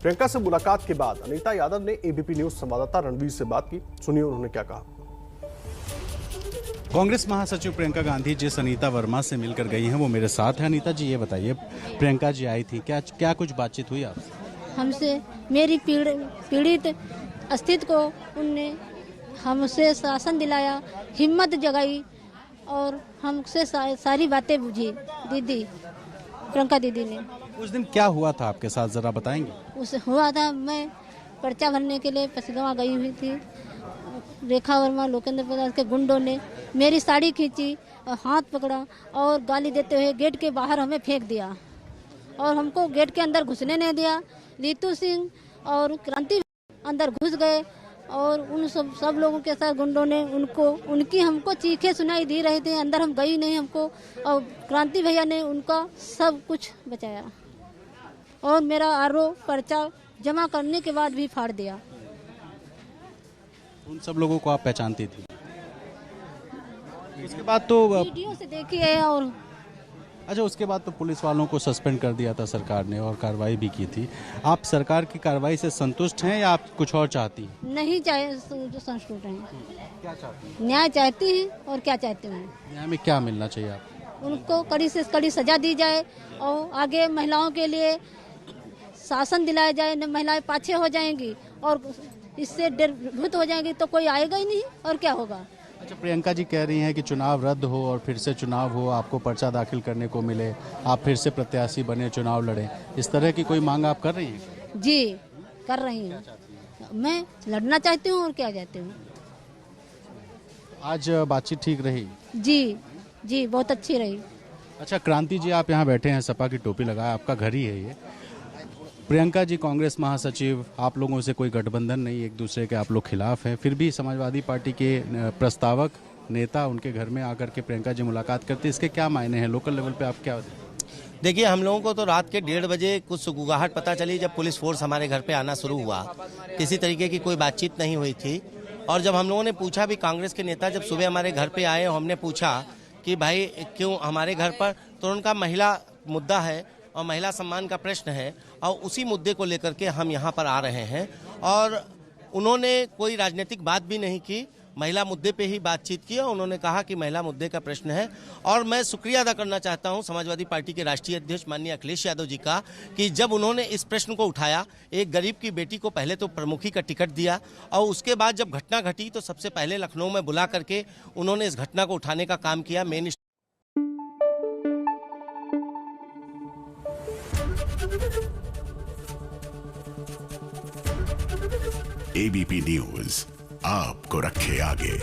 प्रियंका से मुलाकात के बाद अनीता यादव ने एबीपी न्यूज संवाददाता रणवीर से बात की। सुनिए उन्होंने क्या कहा। कांग्रेस महासचिव प्रियंका गांधी जिस अनीता वर्मा से मिलकर गई हैं वो मेरे साथ है। अनीता जी, ये बताइए, प्रियंका जी आई थी, क्या कुछ बातचीत हुई आपसे? हमसे मेरी पीड़ित अस्तित्व को उनने हमसे शासन दिलाया, हिम्मत जगाई और हमसे सारी बातें बुझी दीदी, प्रियंका दीदी ने। उस दिन क्या हुआ था आपके साथ, जरा बताएंगे? उस हुआ था, मैं पर्चा भरने के लिए पसगवा गई हुई थी। रेखा वर्मा, लोकेंद्र प्रसाद के गुंडों ने मेरी साड़ी खींची, हाथ पकड़ा और गाली देते हुए गेट के बाहर हमें फेंक दिया और हमको गेट के अंदर घुसने नहीं दिया। रीतू सिंह और क्रांति अंदर घुस गए और उन सब लोगों के साथ गुंडों ने उनकी हमको चीखें सुनाई दे रहे थे। अंदर हम गई नहीं हमको, और क्रांति भैया ने उनका सब कुछ बचाया और मेरा आरोप पर्चा जमा करने के बाद भी फाड़ दिया। उन सब लोगों को आप पहचानती थी? उसके बाद तो वीडियो से देखी है। और अच्छा, उसके बाद तो पुलिस वालों को सस्पेंड कर दिया था सरकार ने और कार्रवाई भी की थी। आप सरकार की कार्रवाई से संतुष्ट हैं या आप कुछ और चाहती हैं? नहीं संतुष्ट हैं। क्या चाहती हैं? न्याय चाहती हैं। और क्या चाहते हैं? न्याय में क्या मिलना चाहिए आपको? उनको कड़ी से कड़ी सजा दी जाए और आगे महिलाओं के लिए शासन दिलाया जाए। न महिलाएं पाछे हो जाएंगी और इससे डरभूत हो जाएंगी तो कोई आएगा ही नहीं, और क्या होगा। अच्छा, प्रियंका जी कह रही हैं कि चुनाव रद्द हो और फिर से चुनाव हो, आपको पर्चा दाखिल करने को मिले, आप फिर से प्रत्याशी बने, चुनाव लड़ें, इस तरह की कोई मांग आप कर रही हैं? जी कर रही हूँ। मैं लड़ना चाहती हूँ और क्या चाहती हूँ। आज बातचीत ठीक रही? जी बहुत अच्छी रही। अच्छा, क्रांति जी, आप यहाँ बैठे हैं, सपा की टोपी लगाए, आपका घर ही है ये। प्रियंका जी कांग्रेस महासचिव, आप लोगों से कोई गठबंधन नहीं, एक दूसरे के आप लोग खिलाफ हैं, फिर भी समाजवादी पार्टी के प्रस्तावक नेता उनके घर में आकर के प्रियंका जी मुलाकात करते, इसके क्या मायने हैं? लोकल लेवल पे आप क्या? देखिए, हम लोगों को तो रात के 1:30 बजे कुछ सुगुगाहट पता चली जब पुलिस फोर्स हमारे घर पे आना शुरू हुआ। किसी तरीके की कोई बातचीत नहीं हुई थी। और जब हम लोगों ने पूछा भी, कांग्रेस के नेता जब सुबह हमारे घर पे आए, हमने पूछा कि भाई क्यों हमारे घर पर, तो उनका महिला मुद्दा है और महिला सम्मान का प्रश्न है और उसी मुद्दे को लेकर के हम यहाँ पर आ रहे हैं। और उन्होंने कोई राजनीतिक बात भी नहीं की, महिला मुद्दे पे ही बातचीत की और उन्होंने कहा कि महिला मुद्दे का प्रश्न है। और मैं शुक्रिया अदा करना चाहता हूँ समाजवादी पार्टी के राष्ट्रीय अध्यक्ष माननीय अखिलेश यादव जी का कि जब उन्होंने इस प्रश्न को उठाया, एक गरीब की बेटी को पहले तो प्रमुखी का टिकट दिया और उसके बाद जब घटना घटी तो सबसे पहले लखनऊ में बुला करके उन्होंने इस घटना को उठाने का काम किया। मेन एबीपी न्यूज आपको रखे आगे।